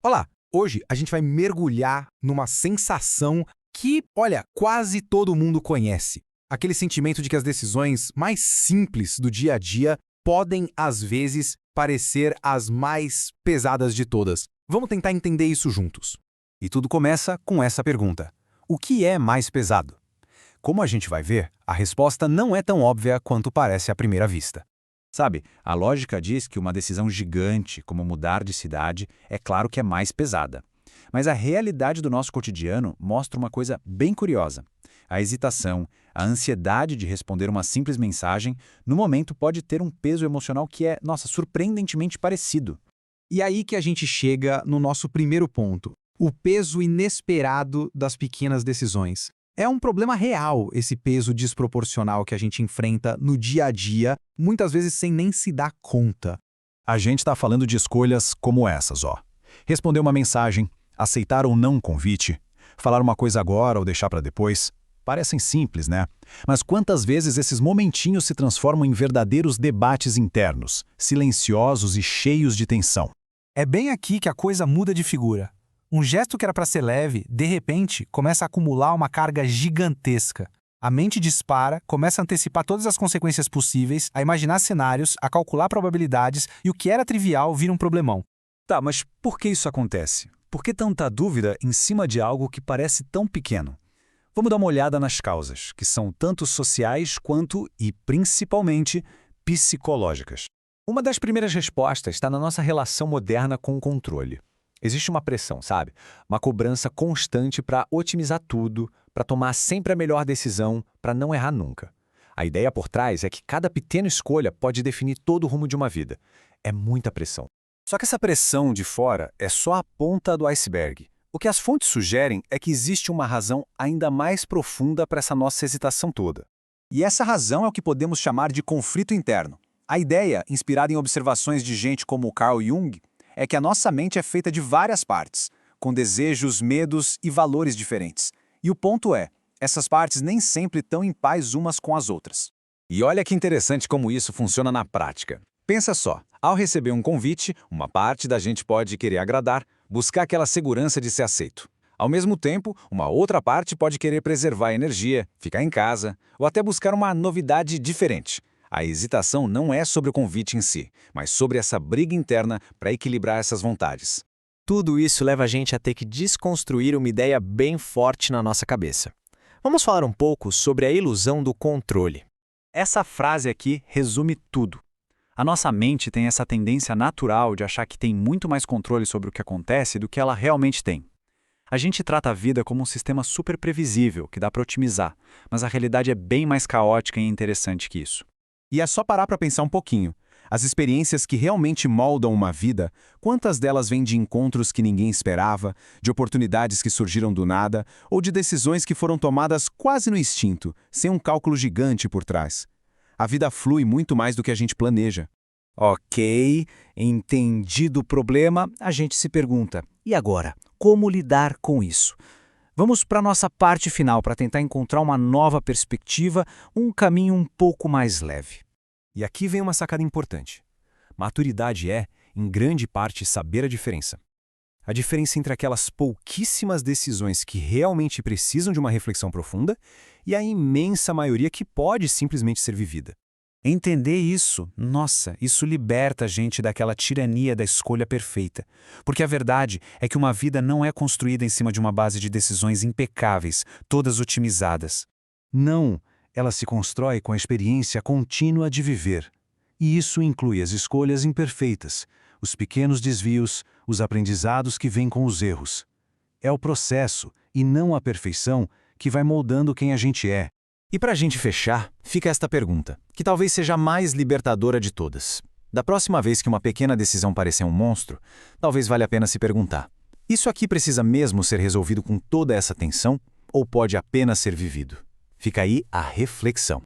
Olá! Hoje a gente vai mergulhar numa sensação que, olha, quase todo mundo conhece. Aquele sentimento de que as decisões mais simples do dia a dia podem, às vezes, parecer as mais pesadas de todas. Vamos tentar entender isso juntos. E tudo começa com essa pergunta: o que é mais pesado? Como a gente vai ver, a resposta não é tão óbvia quanto parece à primeira vista. Sabe, a lógica diz que uma decisão gigante, como mudar de cidade, é claro que é mais pesada. Mas a realidade do nosso cotidiano mostra uma coisa bem curiosa. A hesitação, a ansiedade de responder uma simples mensagem, no momento pode ter um peso emocional que é, surpreendentemente parecido. E aí que a gente chega no nosso primeiro ponto: o peso inesperado das pequenas decisões. É um problema real esse peso desproporcional que a gente enfrenta no dia a dia, muitas vezes sem nem se dar conta. A gente está falando de escolhas como essas, ó. Responder uma mensagem, aceitar ou não um convite, falar uma coisa agora ou deixar para depois. Parecem simples, né? Mas quantas vezes esses momentinhos se transformam em verdadeiros debates internos, silenciosos e cheios de tensão? É bem aqui que a coisa muda de figura. Um gesto que era para ser leve, de repente, começa a acumular uma carga gigantesca. A mente dispara, começa a antecipar todas as consequências possíveis, a imaginar cenários, a calcular probabilidades e o que era trivial vira um problemão. Tá, mas por que isso acontece? Por que tanta dúvida em cima de algo que parece tão pequeno? Vamos dar uma olhada nas causas, que são tanto sociais quanto, e principalmente, psicológicas. Uma das primeiras respostas está na nossa relação moderna com o controle. Existe uma pressão, sabe? Uma cobrança constante para otimizar tudo, para tomar sempre a melhor decisão, para não errar nunca. A ideia por trás é que cada pequena escolha pode definir todo o rumo de uma vida. É muita pressão. Só que essa pressão de fora é só a ponta do iceberg. O que as fontes sugerem é que existe uma razão ainda mais profunda para essa nossa hesitação toda. E essa razão é o que podemos chamar de conflito interno. A ideia, inspirada em observações de gente como Carl Jung, é que a nossa mente é feita de várias partes, com desejos, medos e valores diferentes. E o ponto é, essas partes nem sempre estão em paz umas com as outras. E olha que interessante como isso funciona na prática. Pensa só, ao receber um convite, uma parte da gente pode querer agradar, buscar aquela segurança de ser aceito. Ao mesmo tempo, uma outra parte pode querer preservar a energia, ficar em casa, ou até buscar uma novidade diferente. A hesitação não é sobre o convite em si, mas sobre essa briga interna para equilibrar essas vontades. Tudo isso leva a gente a ter que desconstruir uma ideia bem forte na nossa cabeça. Vamos falar um pouco sobre a ilusão do controle. Essa frase aqui resume tudo. A nossa mente tem essa tendência natural de achar que tem muito mais controle sobre o que acontece do que ela realmente tem. A gente trata a vida como um sistema super previsível, que dá para otimizar, mas a realidade é bem mais caótica e interessante que isso. E é só parar para pensar um pouquinho. As experiências que realmente moldam uma vida, quantas delas vêm de encontros que ninguém esperava, de oportunidades que surgiram do nada, ou de decisões que foram tomadas quase no instinto, sem um cálculo gigante por trás? A vida flui muito mais do que a gente planeja. Ok, entendido o problema, a gente se pergunta, e agora? Como lidar com isso? Vamos para a nossa parte final para tentar encontrar uma nova perspectiva, um caminho um pouco mais leve. E aqui vem uma sacada importante. Maturidade é, em grande parte, saber a diferença. A diferença entre aquelas pouquíssimas decisões que realmente precisam de uma reflexão profunda e a imensa maioria que pode simplesmente ser vivida. Entender isso, nossa, isso liberta a gente daquela tirania da escolha perfeita. Porque a verdade é que uma vida não é construída em cima de uma base de decisões impecáveis, todas otimizadas. Não, ela se constrói com a experiência contínua de viver. E isso inclui as escolhas imperfeitas, os pequenos desvios, os aprendizados que vêm com os erros. É o processo, e não a perfeição, que vai moldando quem a gente é. E para a gente fechar, fica esta pergunta, que talvez seja a mais libertadora de todas. Da próxima vez que uma pequena decisão parecer um monstro, talvez valha a pena se perguntar: isso aqui precisa mesmo ser resolvido com toda essa tensão, ou pode apenas ser vivido? Fica aí a reflexão.